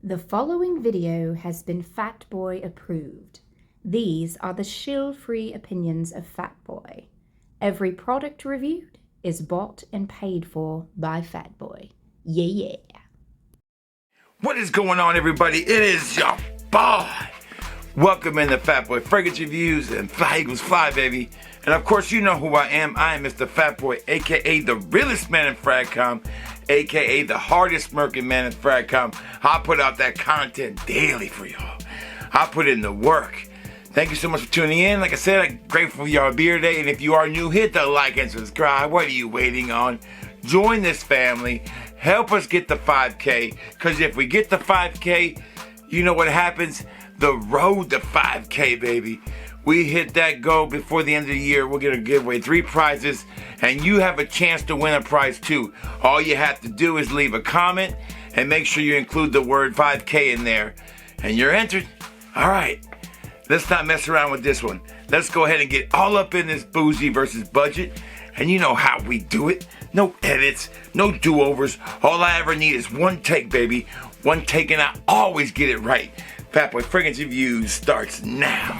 The following video has been Fatboy approved. These are the shill-free opinions of Fatboy. Every product reviewed is bought and paid for by Fatboy. Yeah. What is going on, everybody? It is your boy. Welcome in the Fatboy Fragrance Reviews and Fly Eagles Fly, baby. And of course, you know who I am. I am Mr. Fatboy, aka the realest man in Fragcom, aka the hardest working man in Fragcom. I put out that content daily for y'all. I put in the work. Thank you so much for tuning in. Like I said, I'm grateful for y'all to be here today. And if you are new, hit the like and subscribe. What are you waiting on? Join this family. Help us get the 5K. Because if we get the 5K, you know what happens? The road to 5K, baby. We hit that goal before the end of the year. We're going to give away 3 prizes, and you have a chance to win a prize too. All you have to do is leave a comment and make sure you include the word 5K in there, and you're entered. All right, let's not mess around with this one. Let's go ahead and get all up in this bougie versus budget, and you know how we do it. No edits, no do-overs. All I ever need is one take, baby. One take, and I always get it right. Fatboy Fragrance Reviews starts now.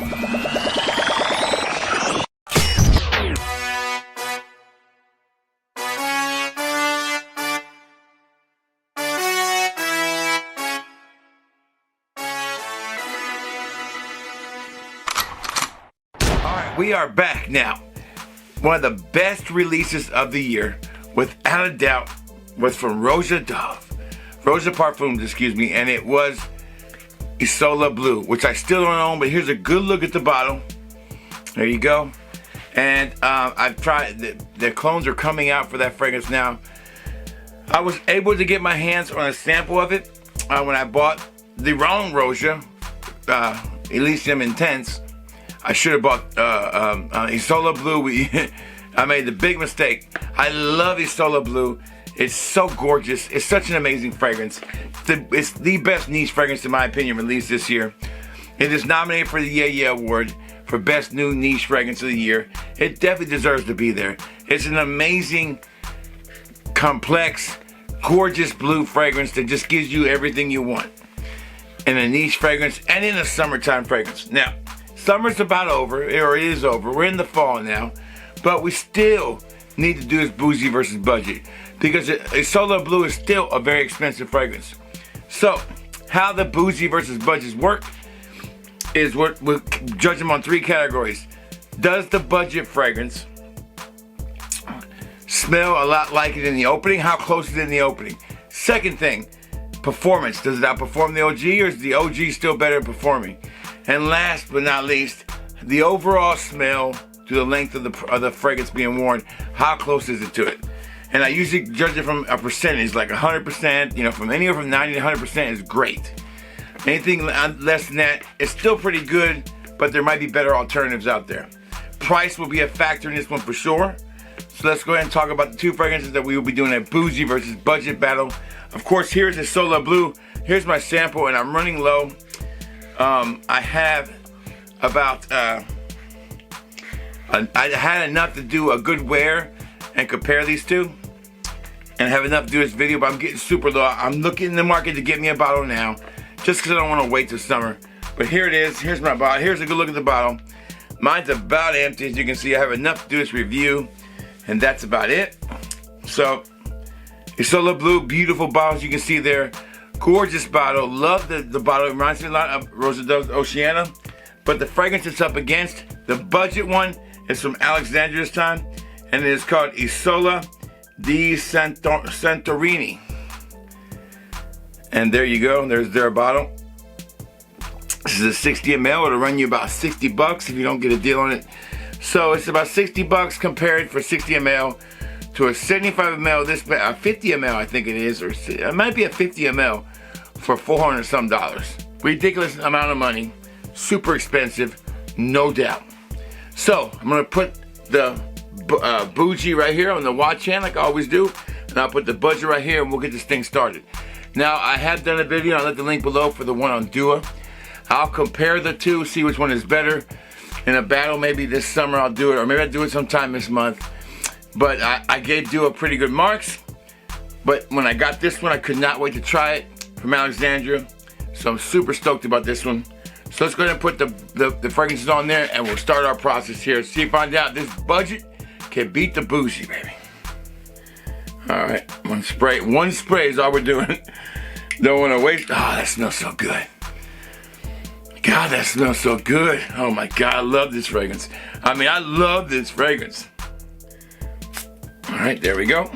Alright, we are back now. One of the best releases of the year, without a doubt, was from ROJA Parfums, excuse me, and it was ISOLA Blue, which I still don't own, but here's a good look at the bottle. There you go. And I've tried, the clones are coming out for that fragrance now. I was able to get my hands on a sample of it when I bought the wrong ROJA, Elysium Intense. I should have bought ISOLA Blue. I made the big mistake. I love ISOLA Blue. It's so gorgeous. It's such an amazing fragrance. It's the best niche fragrance, in my opinion, released this year. It is nominated for the Yeah Award for Best New Niche Fragrance of the Year. It definitely deserves to be there. It's an amazing, complex, gorgeous blue fragrance that just gives you everything you want in a niche fragrance and in a summertime fragrance. Now, summer's about over, or it is over. We're in the fall now, but we still need to do this bougie versus budget, because ISOLA Blue is still a very expensive fragrance. So, how the bougie versus budgets work is we'll judge them on 3 categories. Does the budget fragrance smell a lot like it in the opening? How close is it in the opening? Second thing, performance. Does it outperform the OG, or is the OG still better at performing? And last but not least, the overall smell to the length of the fragrance being worn. How close is it to it? And I usually judge it from a percentage, like 100%, you know, from anywhere from 90 to 100% is great. Anything less than that, it's still pretty good, but there might be better alternatives out there. Price will be a factor in this one for sure. So let's go ahead and talk about the 2 fragrances that we will be doing a bougie versus budget battle. Of course, here's ISOLA Blue. Here's my sample, and I'm running low. I have about, I had enough to do a good wear and compare these two, and have enough to do this video, but I'm getting super low. I'm looking in the market to get me a bottle now, just because I don't want to wait till summer. But here it is. Here's my bottle. Here's a good look at the bottle. Mine's about empty. As you can see, I have enough to do this review, and that's about it. So, ISOLA Blue, beautiful bottle, as you can see there. Gorgeous bottle. Love the bottle. It reminds me a lot of Rosa Dove's Oceana. But the fragrance it's up against, the budget one, is from Alexandria this time, and it is called ISOLA di Santorini. And there you go. There's their bottle. This is a 60 ml. It'll run you about 60 bucks if you don't get a deal on it. So it's about 60 bucks compared for 60 ml to a 75 ml. This 50 ml, I think it is, or it might be a 50 ml for $400 some. Ridiculous amount of money. Super expensive, no doubt. So I'm gonna put the bougie right here on the watch hand, like I always do, and I'll put the budget right here, and we'll get this thing started. Now, I have done a video. I'll let the link below for the one on BLU.a. I'll compare the two, see which one is better. In a battle, maybe this summer I'll do it, or maybe I'll do it sometime this month. But I gave BLU.a pretty good marks. But when I got this one, I could not wait to try it from Alexandria. So I'm super stoked about this one. So let's go ahead and put the fragrances on there, and we'll start our process here. See, find out this budget can beat the bougie, baby. All right, one spray. One spray is all we're doing. Don't want to waste. Oh, that smells so good. God, that smells so good. Oh my God, I love this fragrance. I mean, I love this fragrance. All right, there we go.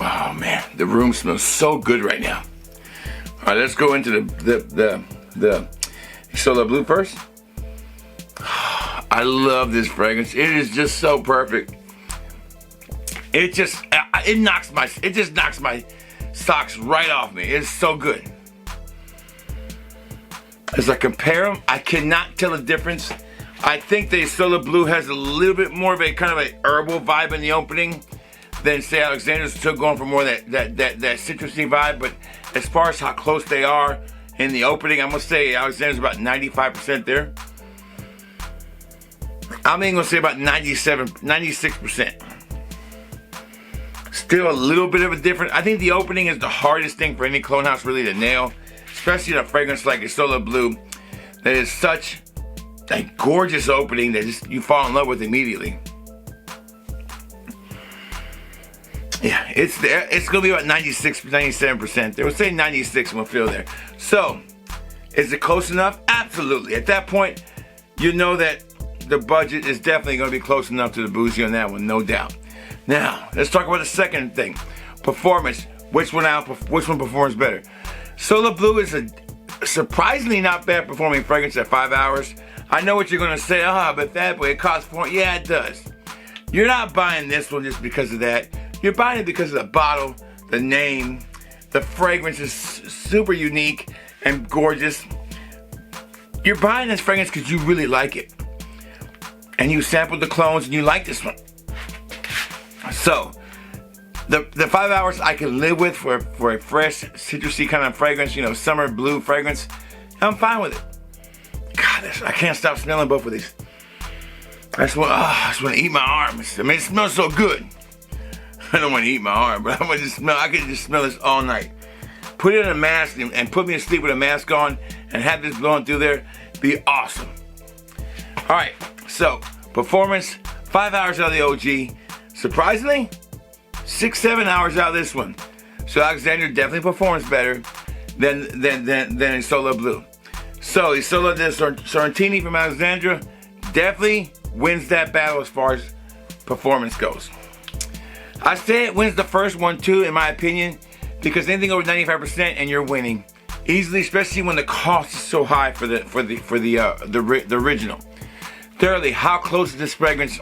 Oh man, the room smells so good right now. All right, let's go into the ISOLA Blue first. I love this fragrance. It is just so perfect. It just knocks my socks right off me. It's so good. As I compare them, I cannot tell the difference. I think the ISOLA Blue has a little bit more of a kind of a herbal vibe in the opening than say Alexandra's, still going for more of that citrusy vibe. But as far as how close they are in the opening, I'm gonna say Alexandra's about 95% there. I'm even gonna say about 96%. Still a little bit of a difference. I think the opening is the hardest thing for any clone house really to nail, especially in a fragrance like ISOLA Blue that is such a gorgeous opening that just you fall in love with immediately. Yeah, it's gonna be about 96, 97%. They would say 96 and we'll feel there. So, is it close enough? Absolutely. At that point, you know that the budget is definitely gonna be close enough to the bougie on that one, no doubt. Now, let's talk about the second thing. Performance. Which one performs better? ISOLA Blue is a surprisingly not bad performing fragrance at 5 hours. I know what you're gonna say, but that way it costs more. Yeah, it does. You're not buying this one just because of that. You're buying it because of the bottle, the name, the fragrance is super unique and gorgeous. You're buying this fragrance because you really like it. And you sampled the clones and you like this one. So, the 5 hours I can live with for a fresh, citrusy kind of fragrance, you know, summer blue fragrance. I'm fine with it. God, I can't stop smelling both of these. I just want to eat my arm. I mean, it smells so good. I don't want to eat my arm, but I could just smell this all night. Put it in a mask and put me to sleep with a mask on and have this blowing through there. Be awesome. All right, so performance, 5 hours out of the OG. Surprisingly, 6-7 hours out of this one. So Alexandria definitely performs better than ISOLA Blue. So ISOLA the Sorrentini from Alexandria definitely wins that battle as far as performance goes. I say it wins the first one too, in my opinion, because anything over 95% and you're winning easily, especially when the cost is so high for the original. Thirdly, how close is this fragrance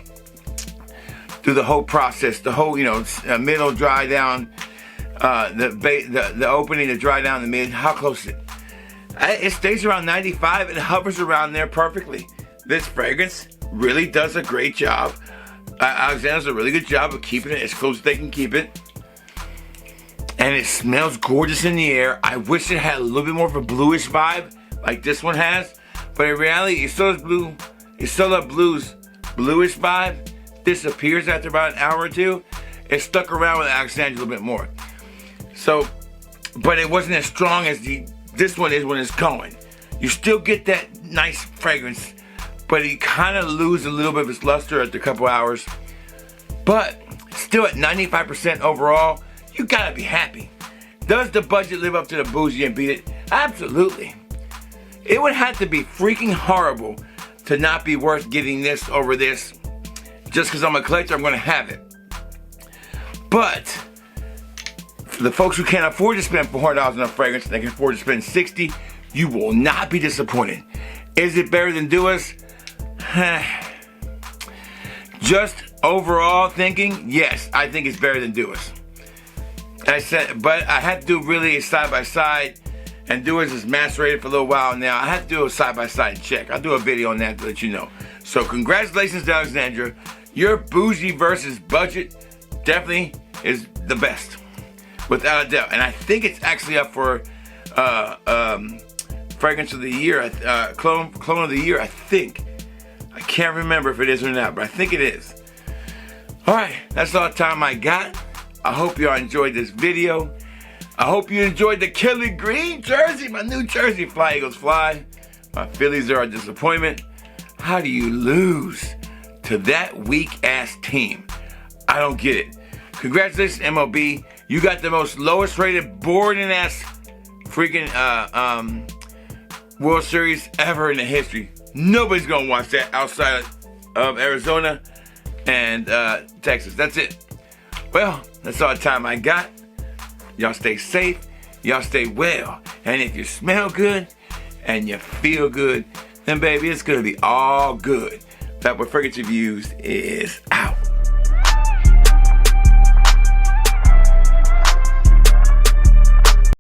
through the whole process? The whole, middle dry down, the opening to dry down the mid. How close is it? It stays around 95. It hovers around there perfectly. This fragrance really does a great job. Alexandra's does a really good job of keeping it as close as they can keep it. And it smells gorgeous in the air. I wish it had a little bit more of a bluish vibe like this one has. But in reality, ISOLA Blue's bluish vibe disappears after about an hour or two. It stuck around with Alexandria a little bit more. So, but it wasn't as strong as this one is when it's going. You still get that nice fragrance, but you kind of lose a little bit of its luster after a couple hours. But still at 95% overall, you gotta be happy. Does the budget live up to the bougie and beat it? Absolutely. It would have to be freaking horrible to not be worth getting this over this. Just because I'm a collector, I'm gonna have it. But for the folks who can't afford to spend $400 on a fragrance, they can afford to spend $60, you will not be disappointed. Is it better than DECANTS? Just overall thinking, yes, I think it's better than DECANTS. I said, but I had to do really a side by side, and DECANTS is macerated for a little while now. I have to do a side by side check. I'll do a video on that to let you know. So congratulations to Alexandria. Your bougie versus budget definitely is the best, without a doubt. And I think it's actually up for fragrance of the year, clone of the year, I think. I can't remember if it is or not, but I think it is. All right, that's all the time I got. I hope y'all enjoyed this video. I hope you enjoyed the Kelly Green jersey, my new jersey. Fly Eagles fly. My Phillies are a disappointment. How do you lose to that weak-ass team? I don't get it. Congratulations, MLB. You got the most lowest-rated, boring-ass freaking World Series ever in the history. Nobody's going to watch that outside of Arizona and Texas. That's it. Well, that's all the time I got. Y'all stay safe. Y'all stay well. And if you smell good and you feel good, then baby, it's going to be all good. Fatboy Ferguson Reviews is out.